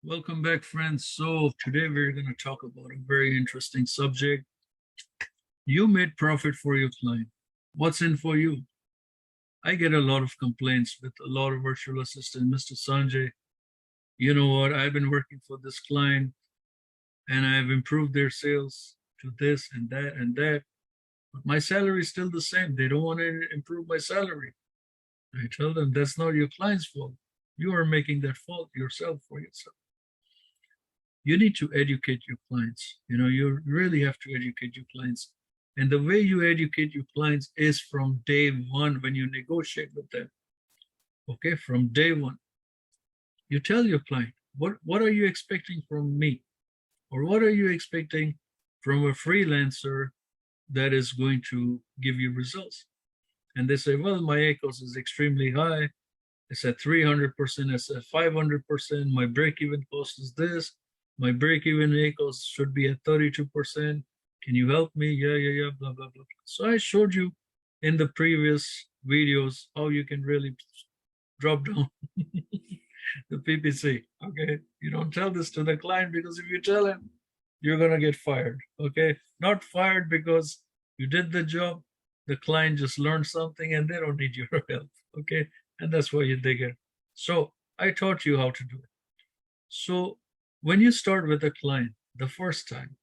Welcome back, friends. So today we're going to talk about a very interesting subject. You made profit for your client. What's in for you? I get a lot of complaints with a lot of virtual assistant, Mr. Sanjay. You know what? I've been working for this client and I've improved their sales to this and that and that. But my salary is still the same. They don't want to improve my salary. I tell them that's not your client's fault. You are making that fault yourself for yourself. You need to educate your clients. You really have to educate your clients. And the way you educate your clients is from day one when you negotiate with them. Okay, from day one. You tell your client, what are you expecting from me? Or what are you expecting from a freelancer that is going to give you results? And they say, well, my ACOS is extremely high. It's at 300%, it's at 500%. My break-even cost is this. My break-even ACOS should be at 32%. Can you help me? Yeah, blah, blah, blah. So I showed you in the previous videos how you can really drop down the PPC. Okay. You don't tell this to the client because if you tell him, you're going to get fired. Okay. Not fired because you did the job. The client just learned something and they don't need your help. Okay. And that's why you dig it. So I taught you how to do it. So when you start with a client the first time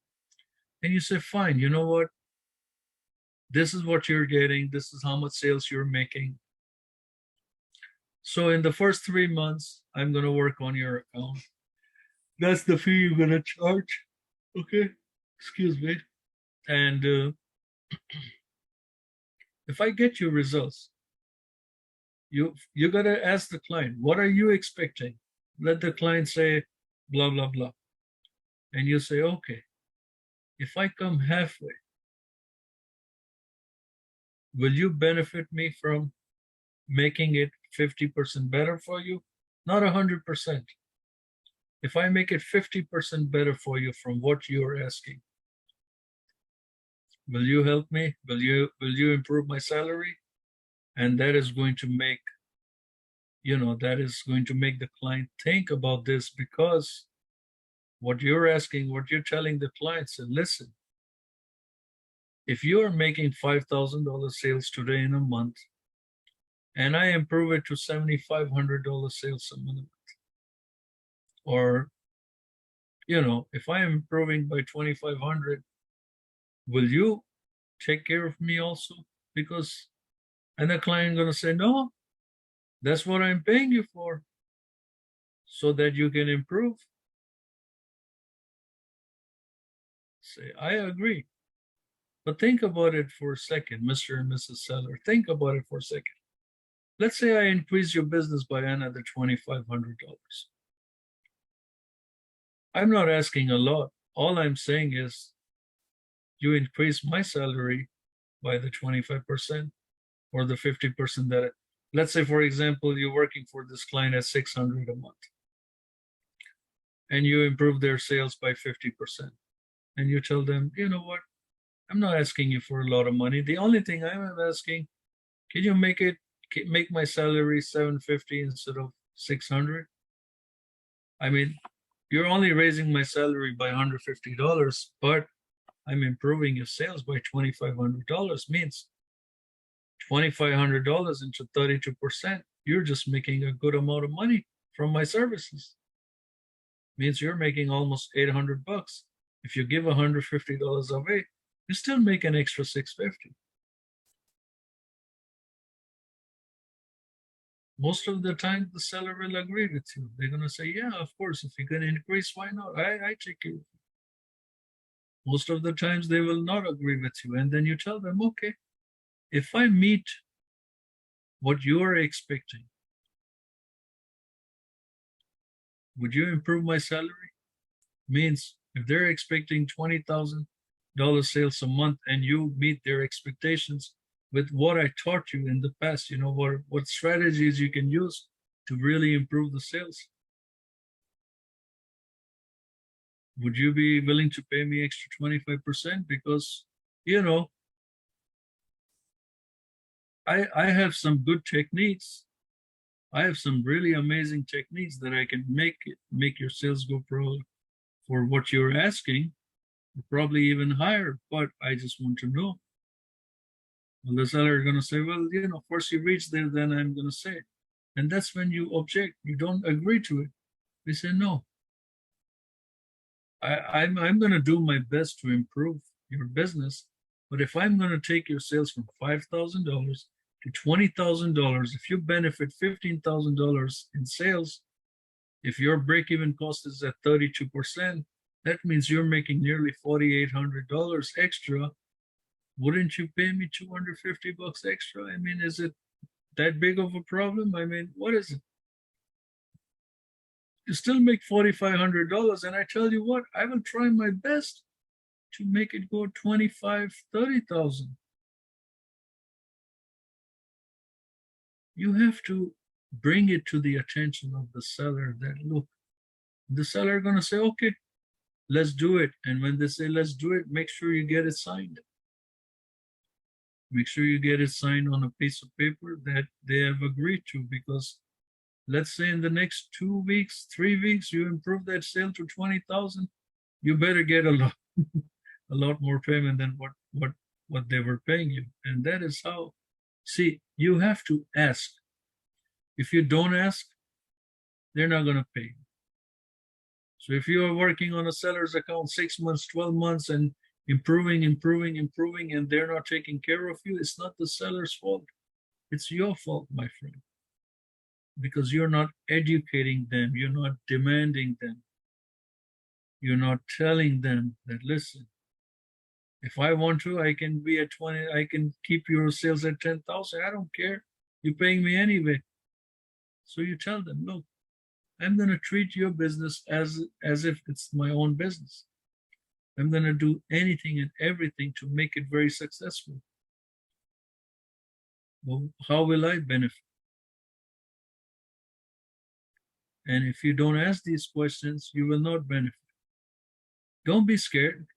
and you say, fine, you know what? This is what you're getting. This is how much sales you're making. So in the first 3 months, I'm going to work on your account. That's the fee you're going to charge. Okay. Excuse me. And if I get you results, you got to ask the client, what are you expecting? Let the client say, blah, blah, blah. And you say, okay, if I come halfway, will you benefit me from making it 50% better for you? Not 100%. If I make it 50% better for you from what you're asking, will you help me? Will you improve my salary? And that is going to make, that is going to make the client think about this, because what you're asking, what you're telling the client, say, listen, if you are making $5,000 sales today in a month, and I improve it to $7,500 sales a month, or if I am improving by 2,500, will you take care of me also? Because, and the client gonna say, no, that's what I'm paying you for, so that you can improve. Say, I agree. But think about it for a second, Mr. and Mrs. Seller. Think about it for a second. Let's say I increase your business by another $2,500. I'm not asking a lot. All I'm saying is you increase my salary by the 25% or the 50% that, let's say, for example, you're working for this client at $600 a month and you improve their sales by 50%. And you tell them, you know what? I'm not asking you for a lot of money. The only thing I'm asking, can you make my salary $750 instead of $600? I mean, you're only raising my salary by $150, but I'm improving your sales by $2,500. Means $2,500 into 32%. You're just making a good amount of money from my services. Means you're making almost $800. If you give $150 away, you still make an extra $650. Most of the time, the seller will agree with you. They're going to say, yeah, of course, if you're going to increase, why not? I take care of it. Most of the times, they will not agree with you. And then you tell them, okay, if I meet what you are expecting, would you improve my salary? Means if they're expecting $20,000 sales a month and you meet their expectations with what I taught you in the past, what strategies you can use to really improve the sales, would you be willing to pay me extra 25%? Because, I have some good techniques I have some really amazing techniques that I can make your sales go pro for what you're asking, or probably even higher. But I just want to know. Well, the seller is going to say, well, first you reach there, then I'm going to say it. And that's when you object. You don't agree to it. We say, no, I'm going to do my best to improve your business. But if I'm going to take your sales from $5,000 to $20,000, if you benefit $15,000 in sales, if your break-even cost is at 32%, that means you're making nearly $4,800 extra. Wouldn't you pay me $250 extra? I mean, is it that big of a problem? I mean, what is it? You still make $4,500, and I tell you what, I will try my best to make it go 25, 30,000. You have to bring it to the attention of the seller that, look, the seller are going to say, okay, let's do it. And when they say, let's do it, make sure you get it signed. Make sure you get it signed on a piece of paper that they have agreed to, because let's say in the next 2 weeks, 3 weeks, you improve that sale to 20,000, you better get a lot, a lot more payment than what they were paying you. And that is how, see, you have to ask. If you don't ask, they're not going to pay you. So if you are working on a seller's account 6 months, 12 months, and improving, and they're not taking care of you, it's not the seller's fault. It's your fault, my friend. Because you're not educating them, you're not demanding them, you're not telling them that, listen, if I want to, I can be at 20, I can keep your sales at 10,000. I don't care. You're paying me anyway. So you tell them, look, I'm going to treat your business as if it's my own business. I'm going to do anything and everything to make it very successful. Well, how will I benefit? And if you don't ask these questions, you will not benefit. Don't be scared.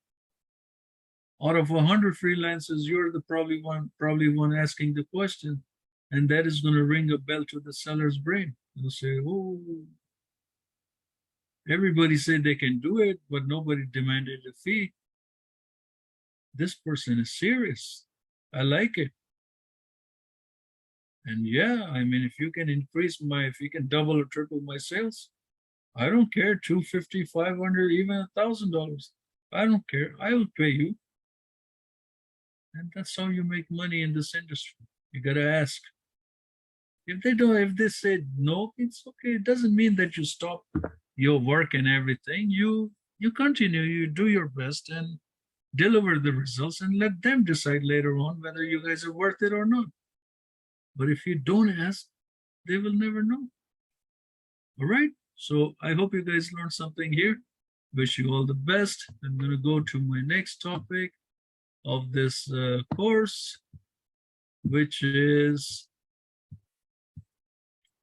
Out of 100 freelancers, you're the probably one asking the question, and that is going to ring a bell to the seller's brain. They'll say, oh, everybody said they can do it, but nobody demanded a fee. This person is serious. I like it. And yeah, I mean, if you can if you can double or triple my sales, I don't care, 250, 500, even $1,000. I don't care. I will pay you. And that's how you make money in this industry. You gotta ask. If they say no, it's okay. It doesn't mean that you stop your work and everything. You continue, you do your best and deliver the results, and let them decide later on whether you guys are worth it or not. But if you don't ask, they will never know. All right. So I hope you guys learned something here. Wish you all the best. I'm going to go to my next topic of this course, which is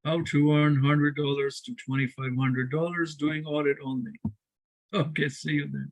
how to earn $100 to $2,500 doing audit only. Okay, see you then.